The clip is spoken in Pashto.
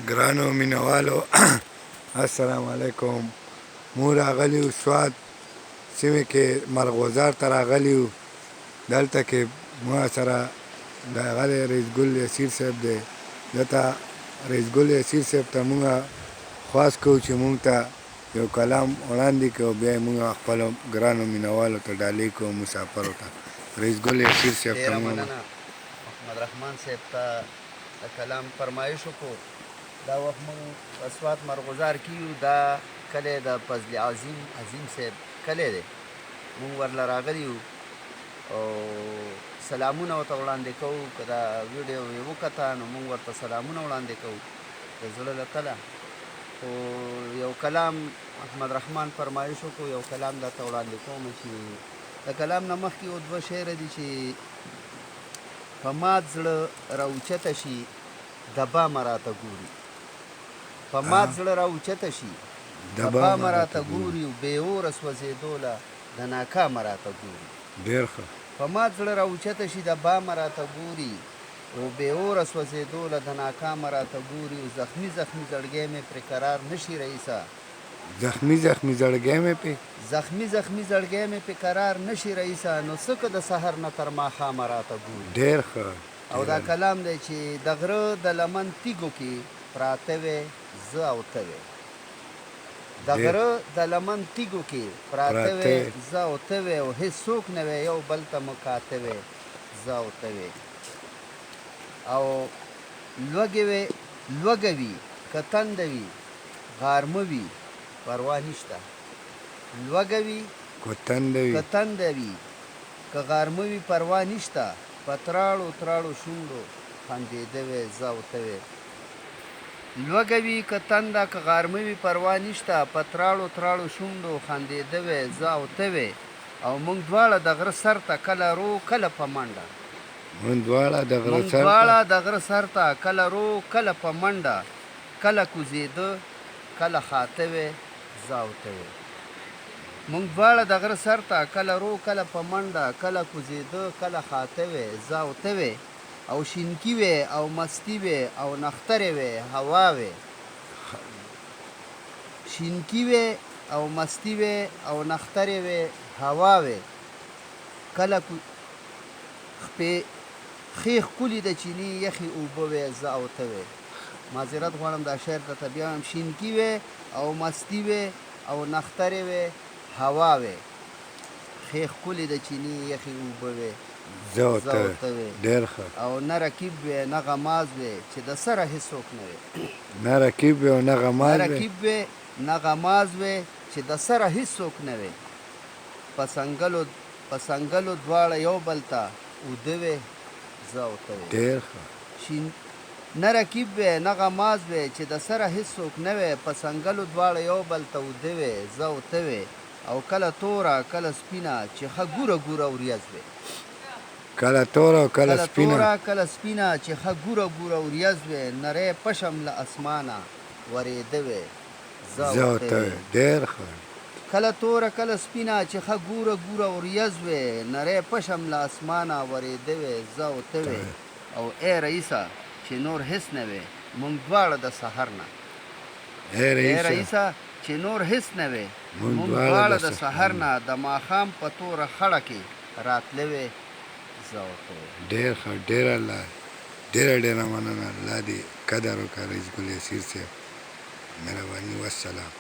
ګرانو مینوالو السلام علیکم. مونږ راغلي یو سوات سیمې کې مرغوزار ته راغلي یو. دلته کې مونږ سره د هغه رئیس ګل یسیر صاحب دی. دلته رئیس ګل یسیر صاحب ته مونږ خواست کوو چې مونږ ته یو کلام وړاندې کړو، بیا یې مونږ خپلو ګرانو مینوالو ته ډالۍ کوو، مسافرو ته. رئیس ګل یسیر صاحب ته ډېره مننه محمد رحمان صاحب ته د کلام فرمایش وکړو. دا وخت موږ په سوات مرغوزار کې یو. دا کلی د فضل عظیم صاحب کلی دی. موږ ورله راغلي یو او سلامونه ورته وړاندې کوو. که دا ویډیو یې وکته نو موږ ورته سلامونه وړاندې کوو د زړه له تله. خو یو کلام محمد رحمان فرمایش وکړو، یو کلام درته وړاندې کوم چې د کلام نه مخکې یو دوه شعره دي چې په مات زړه راوچته شي د بامه راته ګوري. په مات زړه راوچته شي د بامه راته ګوري، بې اوره سوځېدوله د ناکامه راته ګوري. ډېر ښه. په مات زړه راوچته شي د بامه راته ګوري، او بې اوره سوځېدوله د ناکامه راته ګوري. او زخمي زړګی مې پرې قرار نشي رئیسه. زخمي زړګی مې پې زخمي زړګی مې پې قرار نشي رئیسه. نو څه که د سحر نه تر ماښامه راته ګوري. ډېر ښه. او دا کلام دی چې د غره د لمن تیږو کې پراته وې زه او ته وې. د غره د لمن تیږو کې پراته وې زه او ته وې، او هېڅوک نه وې یو بل ته مکاته وې زه او ته وې. او لوږه وي که تنده وي غارمه وي پروا نشته. لوږه وي که تنده وي که غارمه وي پروا نشته. په تراړو شونډو خندېده وې زه او ته وې. لوږه وي که تنده که غارمه وي پروا نشته. په تراړو شونډو خندېده وې زه او ته وې. او موږ دواړه د غره سر ته کله رو کله په منډه. موږ دواړه د غره سر ته کله رو کله په منډه. کله کوزېده کله خاته وې زه او ته وې. موږ دواړه د غره سر ته کله رو کله په منډه. کله کوزېده کله خاته وې زه او ته وې. او شینکي وې او مستي وې او نخترې وې هوا وې. شینکي وې او مستي وې او نخترې وې هوا وې. کله ښې ښکلي د چینې یخې اوبه وې زه او ته وې. معذرت غواړم دا شعر درته بیا وایم. شینکي وې او مستي وې او نخترې وې هوا وې. ښې ښکلي د چینې یخې اوبه وې زه او ته وې. ډېر ښه. او نه رقیب وې نه غماز وې چې د سره هېڅوک نه وې. نه رقیب وې او نه غماز وې چې د سره هېڅوک نه وې. په سنګلو دواړه یو بل ته اوده وې زه او ته وې. ډېر ښه. نه رقیب وې نه غماز وې چې د سره هېڅوک نه وې. په سنګلو دواړه یو بل ته اوده وې زه او ته وې. او کله توره کله سپینه چې ښه ګوره وریځ وې. کله توره او کله سپینه چې ښه ګوره وریځ وې. نری پشم له اسمانه ورېده وې زه او ته وې. ډېر ښه. کله توره کله سپینه چې ښه ګوره وریځ وې. نری پشم له اسمانه ورېده وې زه او ته وې. او ای رئیسه چې نور هېڅ نه وې موږ دواړه د سحر نه. ای رئیسه چې نور هېڅ نه وې موږ دواړه د سحر نه. د ماښام په توره خړه کې راتله وې زه او ته وې. ډېر ښه. ډېره مننه. الله دې قدر وکړه رئیس ګل یسیر صاحب. مهرباني. والسلام.